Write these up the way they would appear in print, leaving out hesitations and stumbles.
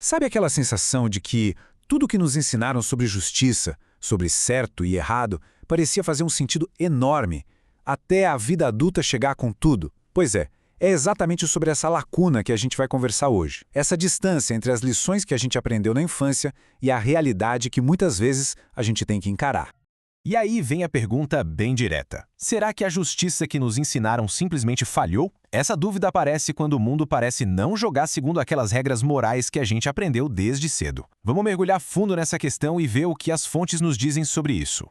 Sabe aquela sensação de que tudo que nos ensinaram sobre justiça, sobre certo e errado, parecia fazer um sentido enorme, até a vida adulta chegar com tudo? Pois é exatamente sobre essa lacuna que a gente vai conversar hoje. Essa distância entre as lições que a gente aprendeu na infância e a realidade que muitas vezes a gente tem que encarar. E aí vem a pergunta bem direta. Será que a justiça que nos ensinaram simplesmente falhou? Essa dúvida aparece quando o mundo parece não jogar segundo aquelas regras morais que a gente aprendeu desde cedo. Vamos mergulhar fundo nessa questão e ver o que as fontes nos dizem sobre isso.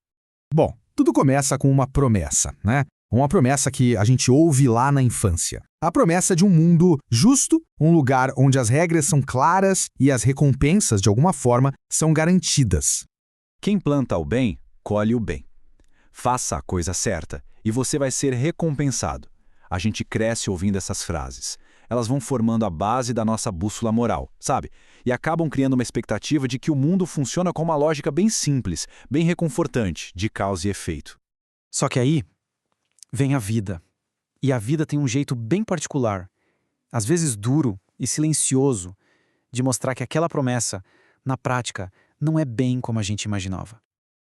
Bom, tudo começa com uma promessa, né? Uma promessa que a gente ouve lá na infância. A promessa de um mundo justo, um lugar onde as regras são claras e as recompensas, de alguma forma, são garantidas. Quem planta o bem, colhe o bem. Faça a coisa certa e você vai ser recompensado. A gente cresce ouvindo essas frases. Elas vão formando a base da nossa bússola moral, sabe? E acabam criando uma expectativa de que o mundo funciona com uma lógica bem simples, bem reconfortante, de causa e efeito. Só que aí vem a vida. E a vida tem um jeito bem particular, às vezes duro e silencioso, de mostrar que aquela promessa, na prática, não é bem como a gente imaginava.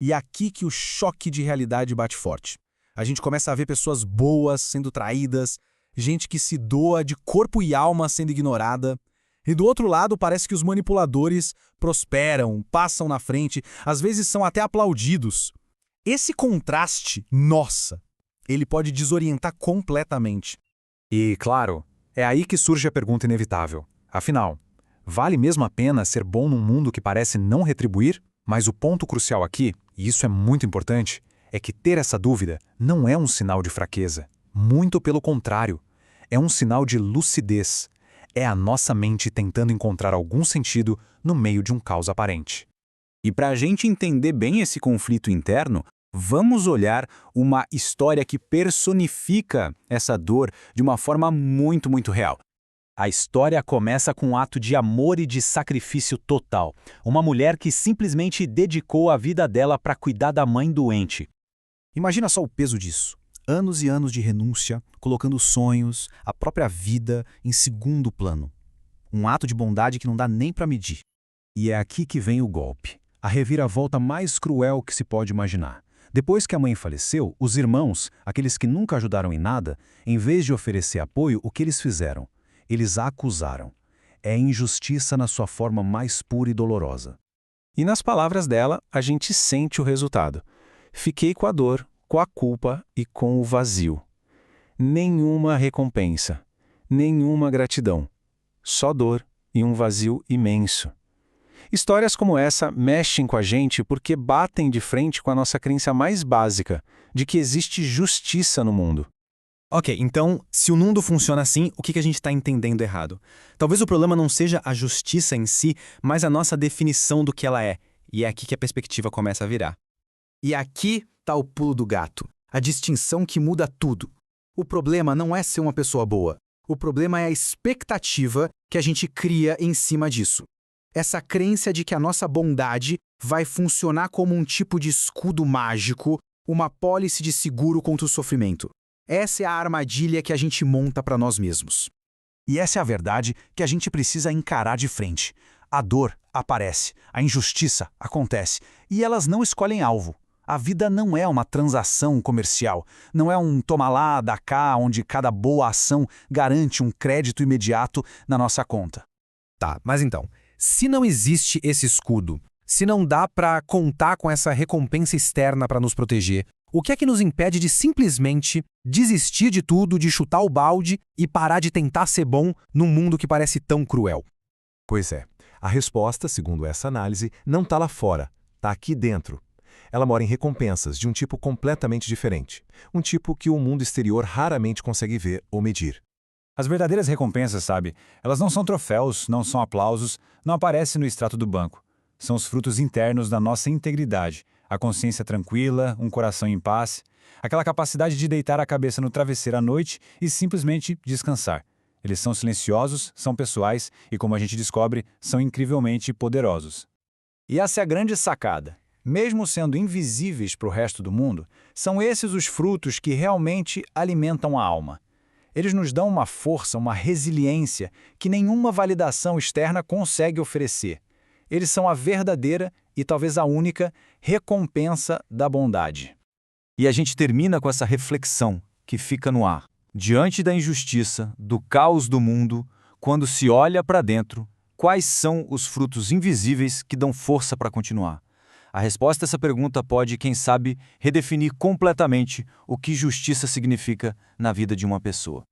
E é aqui que o choque de realidade bate forte. A gente começa a ver pessoas boas sendo traídas, gente que se doa de corpo e alma sendo ignorada. E do outro lado, parece que os manipuladores prosperam, passam na frente, às vezes são até aplaudidos. Esse contraste, nossa, ele pode desorientar completamente. E, claro, é aí que surge a pergunta inevitável. Afinal, vale mesmo a pena ser bom num mundo que parece não retribuir? Mas o ponto crucial aqui, e isso é muito importante, é que ter essa dúvida não é um sinal de fraqueza. Muito pelo contrário. É um sinal de lucidez. É a nossa mente tentando encontrar algum sentido no meio de um caos aparente. E para a gente entender bem esse conflito interno, vamos olhar uma história que personifica essa dor de uma forma muito real. A história começa com um ato de amor e de sacrifício total. Uma mulher que simplesmente dedicou a vida dela para cuidar da mãe doente. Imagina só o peso disso. Anos e anos de renúncia, colocando sonhos, a própria vida em segundo plano. Um ato de bondade que não dá nem para medir. E é aqui que vem o golpe. A reviravolta mais cruel que se pode imaginar. Depois que a mãe faleceu, os irmãos, aqueles que nunca ajudaram em nada, em vez de oferecer apoio, o que eles fizeram? Eles a acusaram. É injustiça na sua forma mais pura e dolorosa. E nas palavras dela, a gente sente o resultado. Fiquei com a dor, com a culpa e com o vazio. Nenhuma recompensa, nenhuma gratidão. Só dor e um vazio imenso. Histórias como essa mexem com a gente porque batem de frente com a nossa crença mais básica, de que existe justiça no mundo. Ok, então, se o mundo funciona assim, o que a gente está entendendo errado? Talvez o problema não seja a justiça em si, mas a nossa definição do que ela é. E é aqui que a perspectiva começa a virar. E aqui está o pulo do gato, a distinção que muda tudo. O problema não é ser uma pessoa boa. O problema é a expectativa que a gente cria em cima disso. Essa crença de que a nossa bondade vai funcionar como um tipo de escudo mágico, uma pólice de seguro contra o sofrimento. Essa é a armadilha que a gente monta para nós mesmos. E essa é a verdade que a gente precisa encarar de frente. A dor aparece, a injustiça acontece, e elas não escolhem alvo. A vida não é uma transação comercial, não é um toma lá, dá cá, onde cada boa ação garante um crédito imediato na nossa conta. Tá, mas então, se não existe esse escudo, se não dá para contar com essa recompensa externa para nos proteger, o que é que nos impede de simplesmente desistir de tudo, de chutar o balde e parar de tentar ser bom num mundo que parece tão cruel? Pois é, a resposta, segundo essa análise, não está lá fora, está aqui dentro. Ela mora em recompensas de um tipo completamente diferente, um tipo que o mundo exterior raramente consegue ver ou medir. As verdadeiras recompensas, sabe, elas não são troféus, não são aplausos, não aparecem no extrato do banco. São os frutos internos da nossa integridade, a consciência tranquila, um coração em paz, aquela capacidade de deitar a cabeça no travesseiro à noite e simplesmente descansar. Eles são silenciosos, são pessoais e, como a gente descobre, são incrivelmente poderosos. E essa é a grande sacada. Mesmo sendo invisíveis para o resto do mundo, são esses os frutos que realmente alimentam a alma. Eles nos dão uma força, uma resiliência que nenhuma validação externa consegue oferecer. Eles são a verdadeira e talvez a única recompensa da bondade. E a gente termina com essa reflexão que fica no ar. Diante da injustiça, do caos do mundo, quando se olha para dentro, quais são os frutos invisíveis que dão força para continuar? A resposta a essa pergunta pode, quem sabe, redefinir completamente o que justiça significa na vida de uma pessoa.